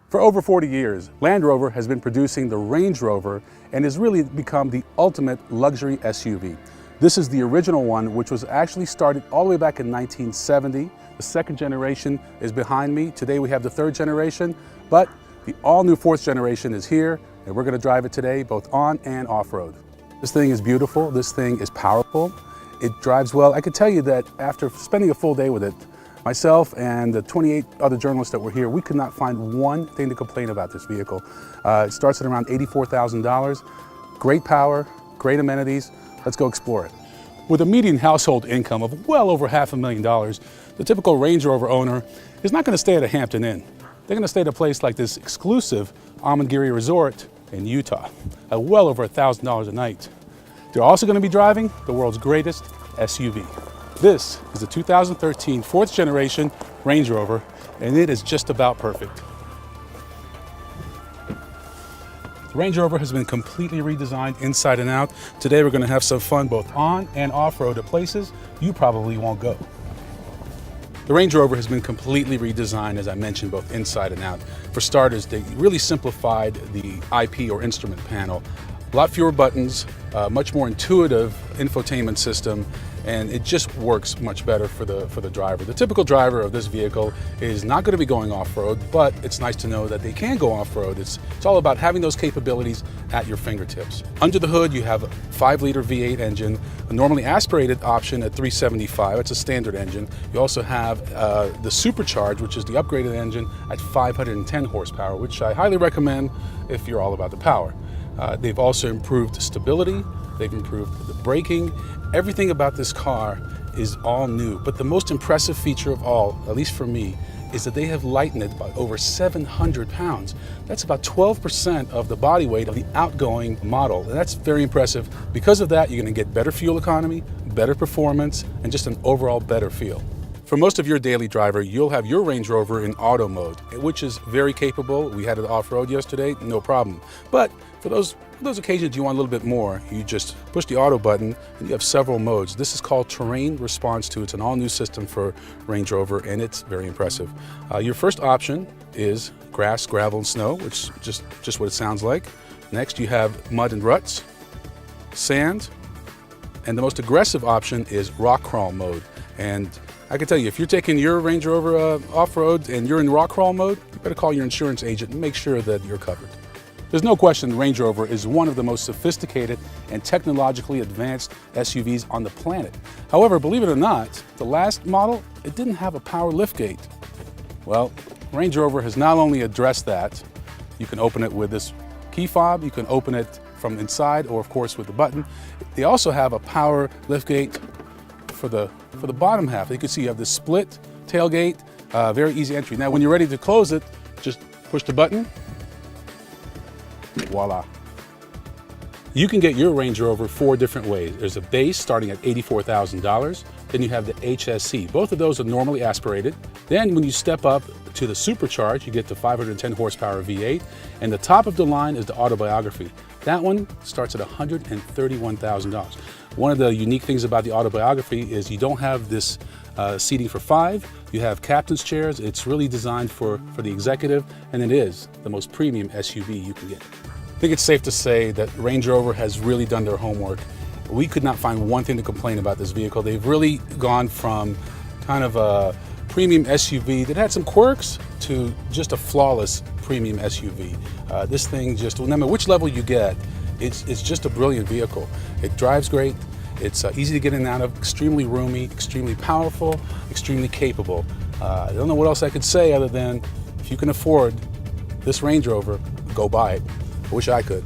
For over 40 years, Land Rover has been producing the Range Rover and has really become the ultimate luxury SUV. This is the original one, which was actually started all the way back in 1970. The second generation is behind me. Today we have the third generation, but the all-new fourth generation is here, and we're going to drive it today, both on and off-road. This thing is beautiful. This thing is powerful. It drives well. I can tell you that after spending a full day with it, myself and the 28 other journalists that were here, we could not find one thing to complain about this vehicle. It starts at around $84,000. Great power, great amenities. Let's go explore it. With a median household income of well over $500,000, the typical Range Rover owner is not going to stay at a Hampton Inn. They're going to stay at a place like this exclusive Amangiri Resort in Utah at well over $1,000 a night. They're also going to be driving the world's greatest SUV. This is the 2013 fourth generation Range Rover, and it is just about perfect. The Range Rover has been completely redesigned inside and out. Today we're going to have some fun both on and off-road at places you probably won't go. The Range Rover has been completely redesigned, as I mentioned, both inside and out. For starters, they really simplified the IP or instrument panel. A lot fewer buttons, much more intuitive infotainment system, and it just works much better for the driver. The typical driver of this vehicle is not going to be going off-road, but it's nice to know that they can go off-road. It's all about having those capabilities at your fingertips. Under the hood, you have a 5-liter V8 engine, a normally aspirated option at 375. It's a standard engine. You also have the Supercharged, which is the upgraded engine at 510 horsepower, which I highly recommend if you're all about the power. They've also improved stability, they've improved the braking. Everything about this car is all new, but the most impressive feature of all, at least for me, is that they have lightened it by over 700 pounds. That's about 12% of the body weight of the outgoing model, and that's very impressive. Because of that, you're going to get better fuel economy, better performance, and just an overall better feel. For most of your daily driver, you'll have your Range Rover in auto mode, which is very capable. We had it off-road yesterday, no problem. But for those occasions you want a little bit more, you just push the auto button and you have several modes. This is called Terrain Response 2. It's an all-new system for Range Rover, and it's very impressive. Your first option is grass, gravel, and snow, which is just what it sounds like. Next, you have mud and ruts, sand, and the most aggressive option is rock crawl mode. And I can tell you, if you're taking your Range Rover off-road and you're in rock crawl mode, you better call your insurance agent and make sure that you're covered. There's no question the Range Rover is one of the most sophisticated and technologically advanced SUVs on the planet. However, believe it or not, the last model, it didn't have a power liftgate. Well, Range Rover has not only addressed that. You can open it with this key fob, you can open it from inside, or of course with the button. They also have a power liftgate for the bottom half. You can see you have this split tailgate, very easy entry. Now when you're ready to close it, just push the button, voila. You can get your Range Rover 4 different ways. There's a base starting at $84,000, then you have the HSC. Both of those are normally aspirated. Then when you step up to the Supercharged, you get the 510 horsepower V8, and the top of the line is the Autobiography. That one starts at $131,000. One of the unique things about the Autobiography is you don't have this seating for 5. You have captain's chairs. It's really designed for the executive, and it is the most premium SUV you can get. I think it's safe to say that Range Rover has really done their homework. We could not find one thing to complain about this vehicle. They've really gone from kind of a premium SUV that had some quirks to just a flawless premium SUV. This thing just, no matter which level you get, it's just a brilliant vehicle. It drives great. It's easy to get in and out of, extremely roomy, extremely powerful, extremely capable. I don't know what else I could say other than if you can afford this Range Rover, go buy it. I wish I could.